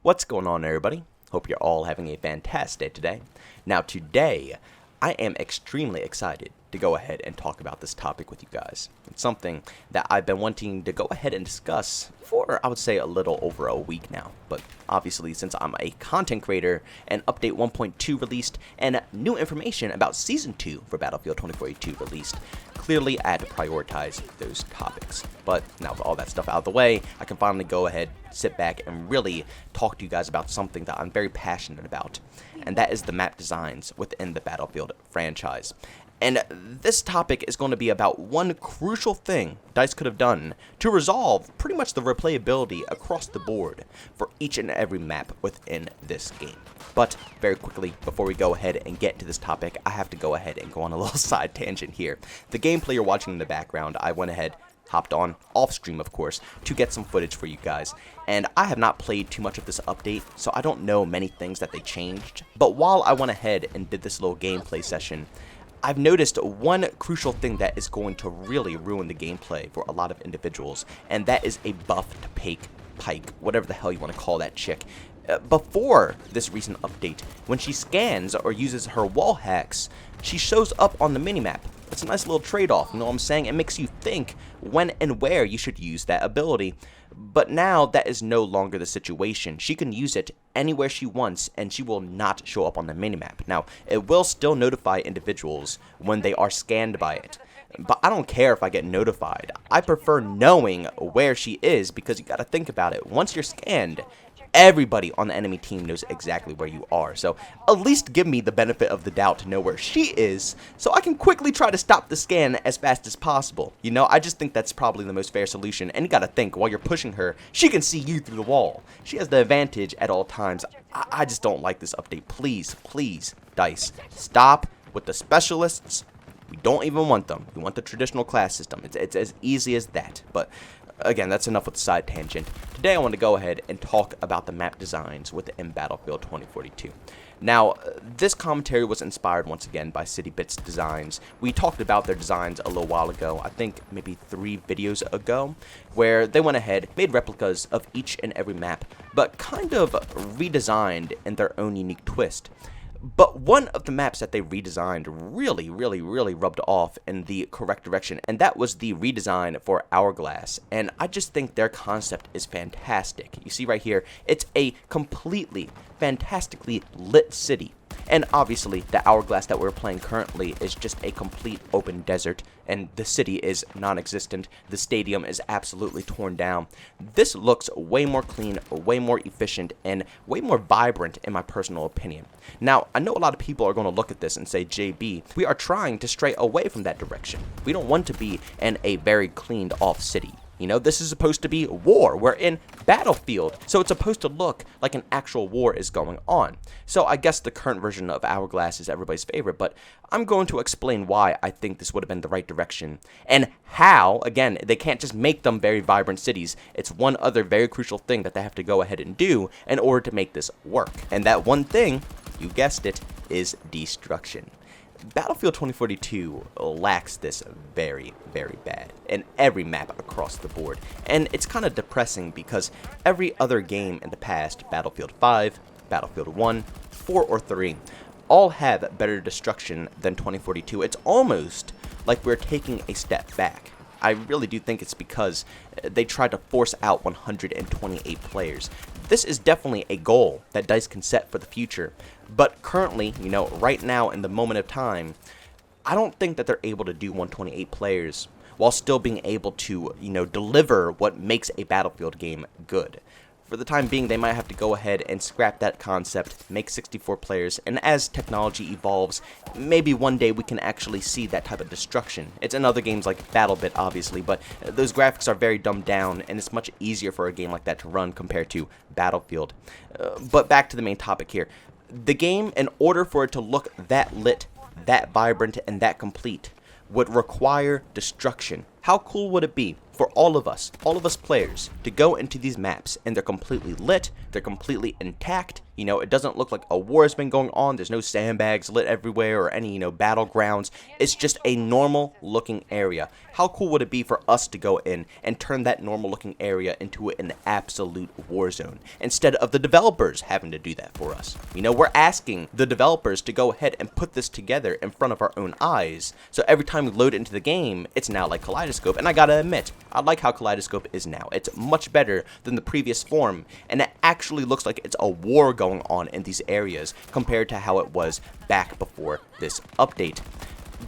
What's going on, everybody? Hope you're all having a fantastic day today. Now today, I am extremely excited to go ahead and talk about this topic with you guys. It's something that I've been wanting to go ahead and discuss for, I would say, a little over a week now. But obviously, since I'm a content creator and Update 1.2 released and new information about Season 2 for Battlefield 2042 released, clearly I had to prioritize those topics. But now with all that stuff out of the way, I can finally go ahead, sit back, and really talk to you guys about something that I'm very passionate about. And that is the map designs within the Battlefield franchise. And this topic is going to be about one crucial thing DICE could have done to resolve pretty much the replayability across the board for each and every map within this game. But very quickly, before we go ahead and get into this topic, I have to go ahead and go on a little side tangent here. The gameplay you're watching in the background, I went ahead, hopped on, off stream of course, to get some footage for you guys. And I have not played too much of this update, so I don't know many things that they changed. But while I went ahead and did this little gameplay session, I've noticed one crucial thing that is going to really ruin the gameplay for a lot of individuals, and that is a buffed Pike, whatever the hell you want to call that chick. Before this recent update, when she scans or uses her wall hacks, she shows up on the minimap. It's a nice little trade-off, you know what I'm saying? It makes you think when and where you should use that ability. But now that is no longer the situation. She can use it anywhere she wants, and she will not show up on the minimap. Now, it will still notify individuals when they are scanned by it. But I don't care if I get notified. I prefer knowing where she is, because you gotta think about it. Once you're scanned, everybody on the enemy team knows exactly where you are. So at least give me the benefit of the doubt to know where she is, so I can quickly try to stop the scan as fast as possible. You know, I just think that's probably the most fair solution. And you gotta think, while you're pushing her, she can see you through the wall. She has the advantage at all times. I just don't like this update. Please, please, DICE, stop with the specialists. We don't even want them. We want the traditional class system. It's as easy as that. But again, that's enough with the side tangent. Today I want to go ahead and talk about the map designs within Battlefield 2042. Now, this commentary was inspired once again by CityBit's designs. We talked about their designs a little while ago, I think maybe 3 videos ago, where they went ahead, made replicas of each and every map, but kind of redesigned in their own unique twist. But one of the maps that they redesigned really rubbed off in the correct direction, and that was the redesign for Hourglass. And I just think their concept is fantastic. You see right here, it's a completely fantastically lit city. And obviously, the Hourglass that we're playing currently is just a complete open desert, and the city is non-existent. The stadium is absolutely torn down. This looks way more clean, way more efficient, and way more vibrant in my personal opinion. Now, I know a lot of people are going to look at this and say, JB, we are trying to stray away from that direction. We don't want to be in a very cleaned off city. You know, this is supposed to be war. We're in Battlefield, so it's supposed to look like an actual war is going on. So I guess the current version of Hourglass is everybody's favorite, but I'm going to explain why I think this would have been the right direction, and how. Again, they can't just make them very vibrant cities. It's one other very crucial thing that they have to go ahead and do in order to make this work. And that one thing, you guessed it, is destruction. Battlefield 2042 lacks this very bad in every map across the board, and it's kind of depressing because every other game in the past, Battlefield 5, Battlefield 1, 4, or 3, all have better destruction than 2042. It's almost like we're taking a step back. I really do think it's because they tried to force out 128 players. This is definitely a goal that DICE can set for the future, but currently, you know, right now in the moment of time, I don't think that they're able to do 128 players while still being able to, you know, deliver what makes a Battlefield game good. For the time being, they might have to go ahead and scrap that concept, make 64 players, and as technology evolves, maybe one day we can actually see that type of destruction. It's in other games like BattleBit, obviously, but those graphics are very dumbed down, and it's much easier for a game like that to run compared to Battlefield. But back to the main topic here. The game, in order for it to look that lit, that vibrant, and that complete, would require destruction. How cool would it be for all of us players, to go into these maps and they're completely lit, they're completely intact. You know, it doesn't look like a war has been going on. There's no sandbags lit everywhere or any, battlegrounds. It's just a normal looking area. How cool would it be for us to go in and turn that normal looking area into an absolute war zone instead of the developers having to do that for us? You know, we're asking the developers to go ahead and put this together in front of our own eyes. So every time we load into the game, it's now like Kaleidoscope. And I gotta admit, I like how Kaleidoscope is now. It's much better than the previous form, and it actually looks like it's a war going on in these areas compared to how it was back before this update.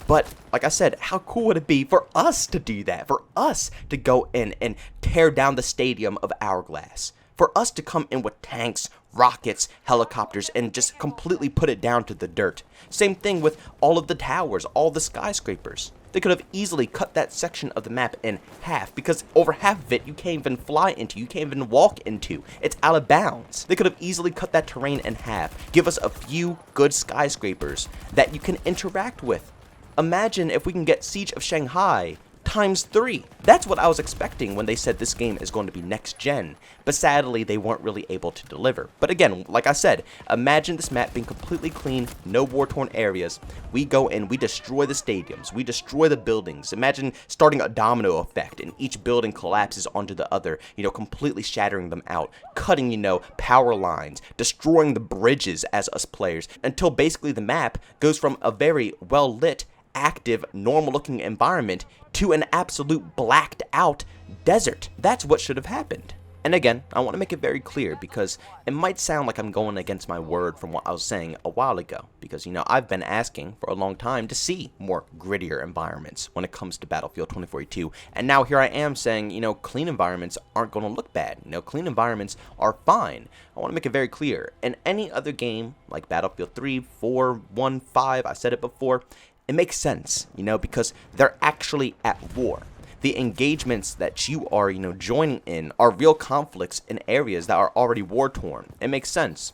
But like I said, how cool would it be for us to do that, for us to go in and tear down the stadium of Hourglass, for us to come in with tanks, rockets, helicopters, and just completely put it down to the dirt. Same thing with all of the towers, all the skyscrapers. They could have easily cut that section of the map in half, because over half of it you can't even fly into, you can't even walk into. It's out of bounds. They could have easily cut that terrain in half, give us a few good skyscrapers that you can interact with. Imagine if we can get Siege of Shanghai ×3. That's what I was expecting when they said this game is going to be next gen, but sadly they weren't really able to deliver. But again, like I said, imagine this map being completely clean, no war-torn areas. We go in, we destroy the stadiums, we destroy the buildings. Imagine starting a domino effect and each building collapses onto the other, completely shattering them out, cutting, power lines, destroying the bridges as us players, until basically the map goes from a very well-lit, active, normal-looking environment to an absolute blacked out desert. That's what should have happened. And again, I want to make it very clear, because it might sound like I'm going against my word from what I was saying a while ago, because I've been asking for a long time to see more grittier environments when it comes to Battlefield 2042, and now here I am saying, clean environments aren't going to look bad. Clean environments are fine. I want to make it very clear. In any other game like Battlefield 3, 4, 1, 5, I said it before, it makes sense, because they're actually at war. The engagements that you are, joining in are real conflicts in areas that are already war-torn. It makes sense.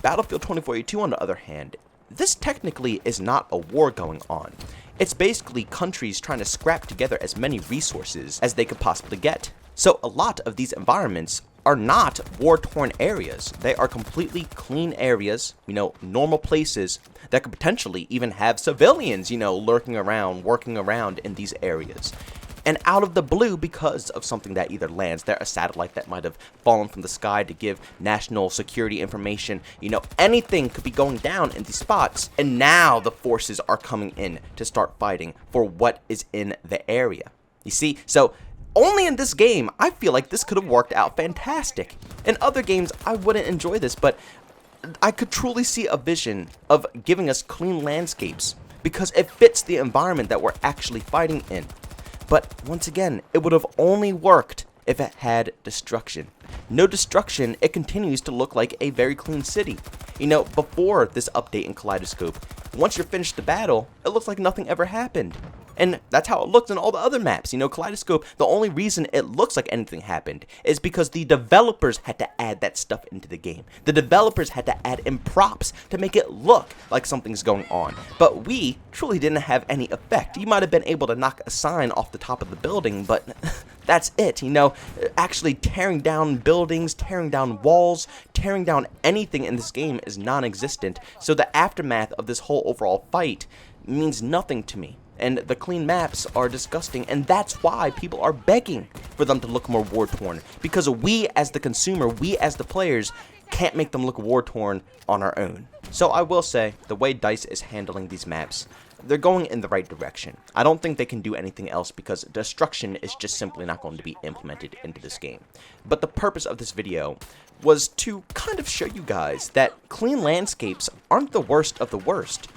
Battlefield 2042, on the other hand, this technically is not a war going on. It's basically countries trying to scrap together as many resources as they could possibly get. So a lot of these environments are not war-torn areas. They are completely clean areas, normal places that could potentially even have civilians, lurking around, working around in these areas. And out of the blue, because of something that either lands there, a satellite that might have fallen from the sky to give national security information, anything could be going down in these spots. And now the forces are coming in to start fighting for what is in the area. You see, so only in this game, I feel like this could have worked out fantastic. In other games, I wouldn't enjoy this, but I could truly see a vision of giving us clean landscapes, because it fits the environment that we're actually fighting in. But once again, it would have only worked if it had destruction. No destruction, it continues to look like a very clean city. Before this update in Kaleidoscope, once you're finished the battle, it looks like nothing ever happened. And that's how it looks in all the other maps. Kaleidoscope, the only reason it looks like anything happened is because the developers had to add that stuff into the game. The developers had to add in props to make it look like something's going on. But we truly didn't have any effect. You might have been able to knock a sign off the top of the building, but that's it. Actually tearing down buildings, tearing down walls, tearing down anything in this game is non-existent. So the aftermath of this whole overall fight means nothing to me. And the clean maps are disgusting, and that's why people are begging for them to look more war-torn, because we as the consumer, we as the players, can't make them look war-torn on our own. So I will say, the way DICE is handling these maps, they're going in the right direction. I don't think they can do anything else, because destruction is just simply not going to be implemented into this game. But the purpose of this video was to kind of show you guys that clean landscapes aren't the worst of the worst.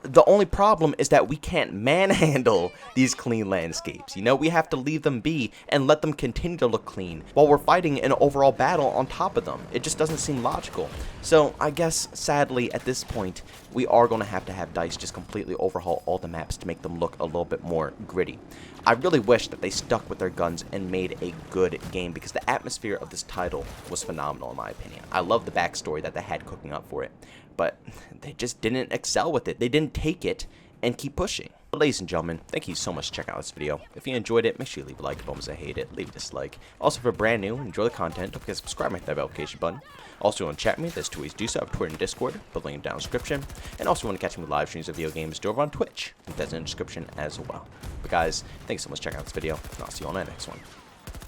The only problem is that we can't manhandle these clean landscapes. We have to leave them be and let them continue to look clean while we're fighting an overall battle on top of them. It just doesn't seem logical. So I guess, sadly, at this point, we are going to have DICE just completely overhaul all the maps to make them look a little bit more gritty. I really wish that they stuck with their guns and made a good game, because the atmosphere of this title was phenomenal in my opinion. I love the backstory that they had cooking up for it, but they just didn't excel with it. They didn't take it and keep pushing. But ladies and gentlemen, thank you so much for checking out this video. If you enjoyed it, make sure you leave a like. If almost I hate it, leave a dislike. Also, if you're brand new and enjoy the content, don't forget to subscribe and hit that notification button. Also, want to chat with me, there's two ways to do so. I have Twitter and Discord, put the link down in the description. And also, want to catch me with live streams of video games, do over on Twitch. That's in the description as well. But guys, thanks so much for checking out this video, and I'll see you on the next one.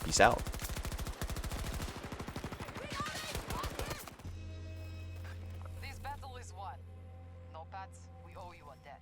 Peace out. This battle is won. No, Pat, we owe you a debt.